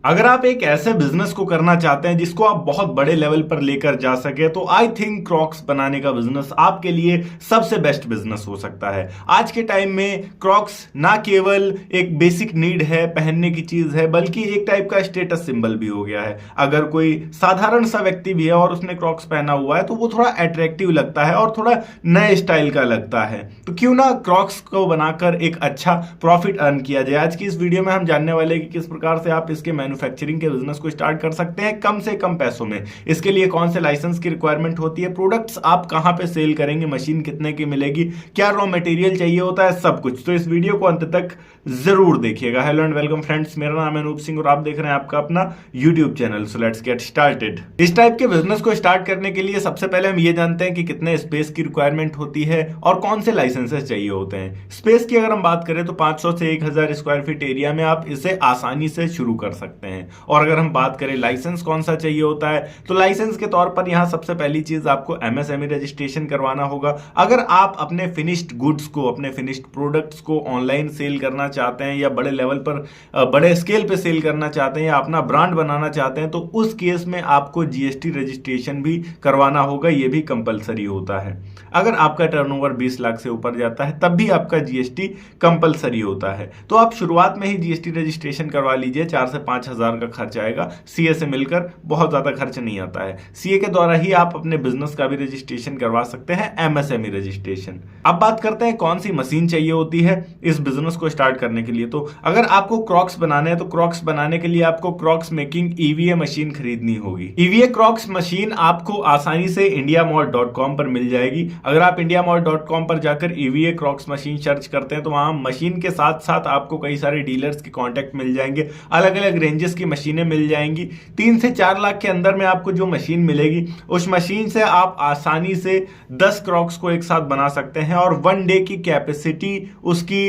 अगर आप एक ऐसे बिजनेस को करना चाहते हैं जिसको आप बहुत बड़े लेवल पर लेकर जा सके तो आई थिंक क्रॉक्स बनाने का बिजनेस आपके लिए सबसे बेस्ट बिजनेस हो सकता है। आज के टाइम में क्रॉक्स ना केवल एक बेसिक नीड है, पहनने की चीज है, बल्कि एक टाइप का स्टेटस सिंबल भी हो गया है। अगर कोई साधारण सा व्यक्ति भी है और उसने क्रॉक्स पहना हुआ है तो वो थोड़ा अट्रैक्टिव लगता है और थोड़ा नए स्टाइल का लगता है। तो क्यों ना क्रॉक्स को बनाकर एक अच्छा प्रॉफिट अर्न किया जाए। आज की इस वीडियो में हम जानने वाले हैं कि किस प्रकार से आप इसके मैन्युफैक्चरिंग के बिजनेस को स्टार्ट कर सकते हैं कम से कम पैसों में। इसके लिए कौन से लाइसेंस की रिक्वायरमेंट होती है, प्रोडक्ट्स आप कहां पे सेल करेंगे, मशीन कितने की मिलेगी, क्या रॉ मटेरियल चाहिए होता है, सब कुछ। तो इस वीडियो को अंत तक जरूर देखिएगा। हेलो एंड वेलकम फ्रेंड्स, मेरा नाम है अनूप सिंह और आप देख रहे हैं आपका अपना YouTube channel. So let's get started. इस टाइप के बिजनेस को स्टार्ट करने के लिए सबसे पहले हम ये जानते हैं कि कितने स्पेस की रिक्वायरमेंट होती है और कौन से लाइसेंसेस चाहिए होते हैं। स्पेस की अगर हम बात करें तो 500 से 1000 स्क्वायर फीट एरिया में आप इसे आसानी से शुरू कर सकते हैं। और अगर हम बात करें लाइसेंस कौन सा चाहिए होता है, तो लाइसेंस के तौर पर यहां सबसे पहली चीज आपको एमएसएमई रजिस्ट्रेशन करवाना होगा। अगर आप अपने फिनिश्ड गुड्स को, अपने फिनिश्ड प्रोडक्ट्स को ऑनलाइन सेल करना चाहते हैं या बड़े लेवल पर, बड़े स्केल पे सेल करना चाहते हैं या अपना ब्रांड बनाना चाहते हैं, तो उस केस में आपको जीएसटी रजिस्ट्रेशन भी करवाना होगा। यह भी कंपलसरी होता है। अगर आपका टर्नओवर 20 लाख से ऊपर जाता है तब भी आपका जीएसटी कंपलसरी होता है। तो आप शुरुआत में ही जीएसटी रजिस्ट्रेशन करवा लीजिए। 4 से 5 हजार का खर्च आएगा। सीए से मिलकर बहुत ज्यादा खर्च नहीं आता है। सीए के द्वारा ही आप अपने बिजनेस का भी रजिस्ट्रेशन करवा सकते हैं, एमएसएमई रजिस्ट्रेशन। अब बात करते हैं कौन सी मशीन चाहिए होती है इस बिजनेस को स्टार्ट करने के लिए। तो अगर आपको क्रॉक्स बनाने हैं तो क्रॉक्स बनाने के लिए आपको क्रॉक्स मेकिंग ईवीए मशीन खरीदनी होगी। ईवीए क्रॉक्स मशीन आपको आसानी से indiamart.com पर मिल जाएगी। अगर आप indiamart.com पर जाकर ईवीए क्रॉक्स मशीन सर्च करते हैं तो वहां मशीन के साथ साथ आपको कई सारे डीलर्स के कॉन्टेक्ट मिल जाएंगे, अलग अलग रेंजेस की मशीनें मिल जाएंगी। 3 से 4 लाख के अंदर में आपको जो मशीन मिलेगी उस मशीन से आप आसानी से 10 क्रॉक्स को एक साथ बना सकते हैं और 1 डे की कैपेसिटी उसकी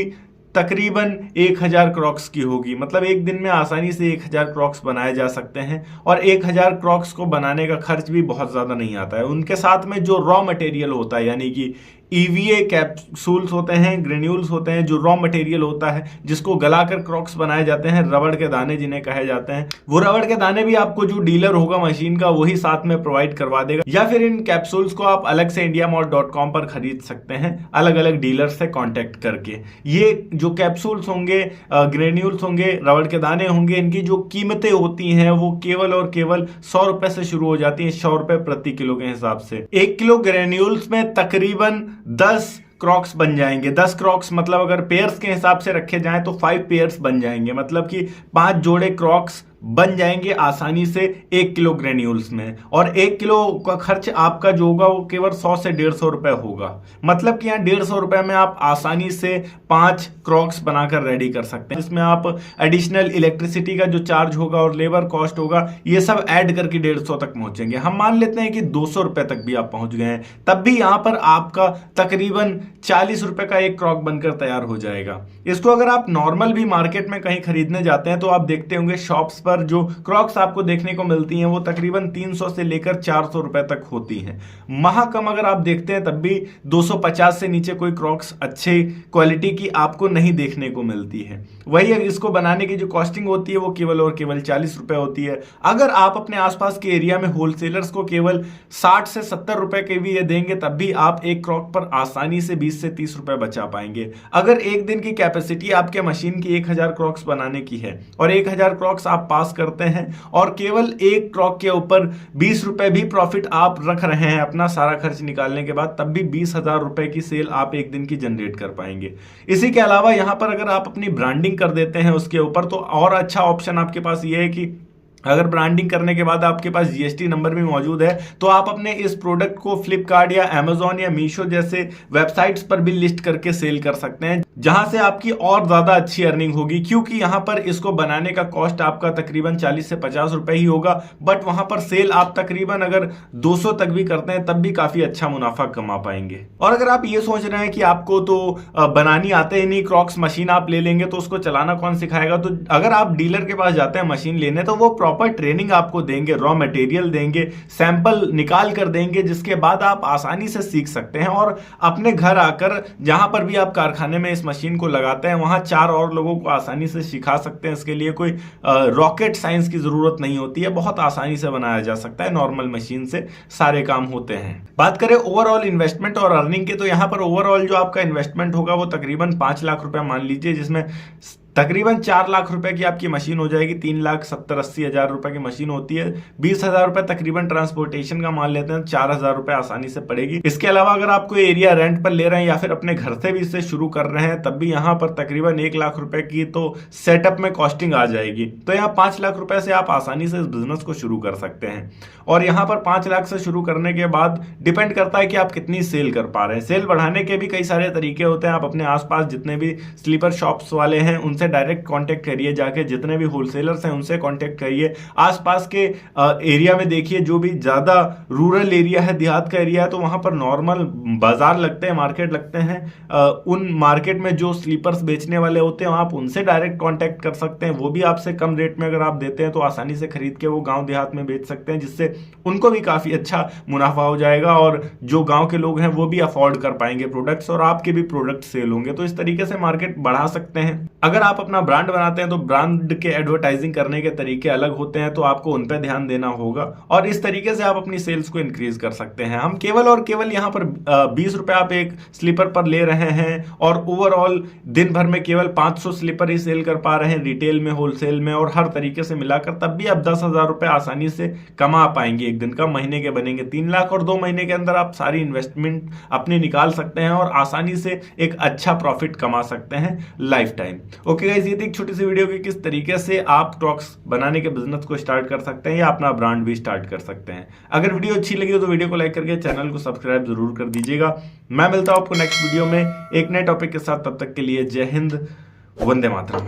तकरीबन 1000 क्रॉक्स की होगी। मतलब एक दिन में आसानी से 1000 क्रॉक्स बनाए जा सकते हैं और 1000 क्रॉक्स को बनाने का खर्च भी बहुत ज्यादा नहीं आता है। उनके साथ में जो रॉ मटेरियल होता है, यानी कि ईवीए कैप्सूल्स होते हैं, ग्रेन्यूल्स होते हैं, जो रॉ मटेरियल होता है जिसको गलाकर क्रॉक्स बनाए जाते हैं, रबड़ के दाने जिन्हें कहे जाते हैं, वो रबड़ के दाने भी आपको जो डीलर होगा मशीन का वही साथ में प्रोवाइड करवा देगा। या फिर इन कैप्सूल्स को आप अलग से indiamart.com पर खरीद सकते हैं, अलग अलग डीलर से कॉन्टेक्ट करके। ये जो कैप्सूल्स होंगे, ग्रेन्यूल्स होंगे, रबड़ के दाने होंगे, इनकी जो कीमतें होती हैं वो केवल और केवल 100 रुपए से शुरू हो जाती हैं, 100 रुपए प्रति किलो के हिसाब से। 1 किलो ग्रेन्यूल्स में तकरीबन 10 क्रॉक्स बन जाएंगे। 10 क्रॉक्स मतलब अगर पेयर्स के हिसाब से रखे जाएं तो 5 पेयर्स बन जाएंगे। मतलब कि 5 जोड़े क्रॉक्स बन जाएंगे आसानी से 1 किलो ग्रेन्यूल्स में। और 1 किलो का खर्च आपका जो होगा वो केवल 100 से 150 रुपए होगा। मतलब कि यहाँ 150 रुपए में आप आसानी से 5 क्रॉक्स बनाकर रेडी कर सकते हैं। इसमें आप एडिशनल इलेक्ट्रिसिटी का जो चार्ज होगा और लेबर कॉस्ट होगा, ये सब ऐड करके 150 तक पहुंचेंगे। हम मान लेते हैं कि 200 रुपए तक भी आप पहुंच गए हैं, तब भी यहाँ पर आपका तकरीबन 40 रुपए का एक क्रॉक बनकर तैयार हो जाएगा। इसको अगर आप नॉर्मल भी मार्केट में कहीं खरीदने जाते हैं तो आप देखते होंगे शॉप्स पर जो क्रॉक्स आपको देखने को मिलती हैं वो तकरीबन 300 से लेकर 400 रुपए तक होती हैं। महाकम अगर आप देखते हैं तब भी 250 से नीचे कोई क्रॉक्स अच्छे क्वालिटी की आपको नहीं देखने को मिलती है। वही इसको बनाने की जो कॉस्टिंग होती है वो केवल और केवल 40 रुपए होती है। अगर आप अपने आसपास के एरिया में होलसेलर्स को केवल 60 से 70 रुपए के भी ये देंगे तब भी आप एक क्रॉक पर आसानी से 20 से 30 रुपए बचा पाएंगे। अगर एक दिन की कैपेसिटी आपके मशीन की 1000 क्रॉक्स बनाने की है और 1000 क्रॉक्स आप पास करते हैं और केवल एक क्रॉक के ऊपर 20 रुपए भी प्रॉफिट आप रख रहे हैं अपना सारा खर्च निकालने के बाद, तब भी 20,000 रुपए की सेल आप एक दिन की जनरेट कर पाएंगे। इसी के अलावा यहां पर अगर आप अपनी ब्रांडिंग कर देते हैं उसके ऊपर तो और अच्छा ऑप्शन आपके पास ये है कि अगर ब्रांडिंग करने के बाद आपके पास जीएसटी नंबर भी मौजूद है तो आप अपने इस प्रोडक्ट को फ्लिपकार्ट या अमेजॉन या मीशो जैसे वेबसाइट्स पर भी लिस्ट करके सेल कर सकते हैं, जहां से आपकी और ज्यादा अच्छी अर्निंग होगी। क्योंकि यहां पर इसको बनाने का कॉस्ट आपका तकरीबन 40 से 50 रुपए ही होगा, बट वहां पर सेल आप तकरीबन अगर 200 तक भी करते हैं तब भी काफी अच्छा मुनाफा कमा पाएंगे। और अगर आप ये सोच रहे हैं कि आपको तो बनानी आते ही नहीं, क्रॉक्स मशीन आप ले लेंगे तो उसको चलाना कौन सिखाएगा, तो अगर आप डीलर के पास जाते हैं मशीन लेने तो वो प्रॉपर ट्रेनिंग आपको देंगे, रॉ मटेरियल देंगे, सैंपल निकाल कर देंगे, जिसके बाद आप आसानी से सीख सकते हैं और अपने घर आकर जहां पर भी आप कारखाने में इस मशीन को लगाते हैं वहां 4 और लोगों को आसानी से सिखा सकते हैं। इसके लिए कोई रॉकेट साइंस की जरूरत नहीं होती है, बहुत आसानी से बनाया जा सकता है, नॉर्मल मशीन से सारे काम होते हैं। बात करें ओवरऑल इन्वेस्टमेंट और अर्निंग की, तो यहां पर ओवरऑल जो आपका इन्वेस्टमेंट होगा वो तकरीबन 5 लाख रुपए मान लीजिए, जिसमें तकरीबन 4 लाख रुपए की आपकी मशीन हो जाएगी। 3,70,80,000 रुपए की मशीन होती है। 20,000 रुपए तकरीबन ट्रांसपोर्टेशन का मान लेते हैं, 4,000 रुपए आसानी से पड़ेगी। इसके अलावा अगर आप कोई एरिया रेंट पर ले रहे हैं या फिर अपने घर से भी इसे शुरू कर रहे हैं, तब भी यहाँ पर तकरीबन 1 लाख रुपए की तो सेटअप में कॉस्टिंग आ जाएगी। तो यहाँ 5 लाख रुपए से आप आसानी से इस बिजनेस को शुरू कर सकते हैं। और यहाँ पर 5 लाख से शुरू करने के बाद डिपेंड करता है कि आप कितनी सेल कर पा रहे हैं। सेल बढ़ाने के भी कई सारे तरीके होते हैं। आप अपने आसपास जितने भी स्लीपर शॉप्स वाले हैं उनसे डायरेक्ट कांटेक्ट करिए, जाके जितने भी होलसेलर्स हैं उनसे कांटेक्ट करिए। आसपास के एरिया में देखिए, जो भी ज्यादा रूरल एरिया है, देहात का एरिया है, तो वहां पर नॉर्मल बाजार लगते हैं, मार्केट लगते हैं। उन मार्केट में जो स्लीपर्स बेचने वाले होते हैं आप उनसे डायरेक्ट कांटेक्ट कर सकते हैं। वो भी आपसे कम रेट में अगर आप देते हैं तो आसानी से खरीद के वो गांव देहात में बेच सकते हैं, जिससे उनको भी काफी अच्छा मुनाफा हो जाएगा और जो गांव के लोग हैं वो भी अफोर्ड कर पाएंगे प्रोडक्ट्स और आपके भी प्रोडक्ट सेल होंगे। तो इस तरीके से मार्केट बढ़ा सकते हैं। अगर आप अपना ब्रांड बनाते हैं तो ब्रांड के एडवर्टाइजिंग करने के तरीके अलग होते हैं, तो आपको उन पे ध्यान देना होगा और इस तरीके से आप अपनी सेल्स को इंक्रीज कर सकते हैं। हम केवल और केवल यहाँ पर 20 रुपए आप एक स्लीपर पर ले रहे हैं और ओवरऑल दिन भर में केवल 500 स्लीपर ही सेल कर पा रहे हैं, रिटेल में, होलसेल में और हर तरीके से मिलाकर, तब भी आप 10,000 रुपए आसानी से कमा पाएंगे एक दिन का। महीने के बनेंगे 3 लाख और 2 महीने के अंदर आप सारी इन्वेस्टमेंट अपनी निकाल सकते हैं और आसानी से एक अच्छा प्रॉफिट कमा सकते हैं लाइफ टाइम। ओके गाइस, ये थी एक छोटी सी वीडियो की किस तरीके से आप क्रॉक्स बनाने के बिजनेस को स्टार्ट कर सकते हैं या अपना ब्रांड भी स्टार्ट कर सकते हैं। अगर वीडियो अच्छी लगी हो तो वीडियो को लाइक करके चैनल को सब्सक्राइब जरूर कर दीजिएगा। मैं मिलता हूं आपको नेक्स्ट वीडियो में एक नए टॉपिक के साथ। तब तक के लिए जय हिंद, वंदे मातरम।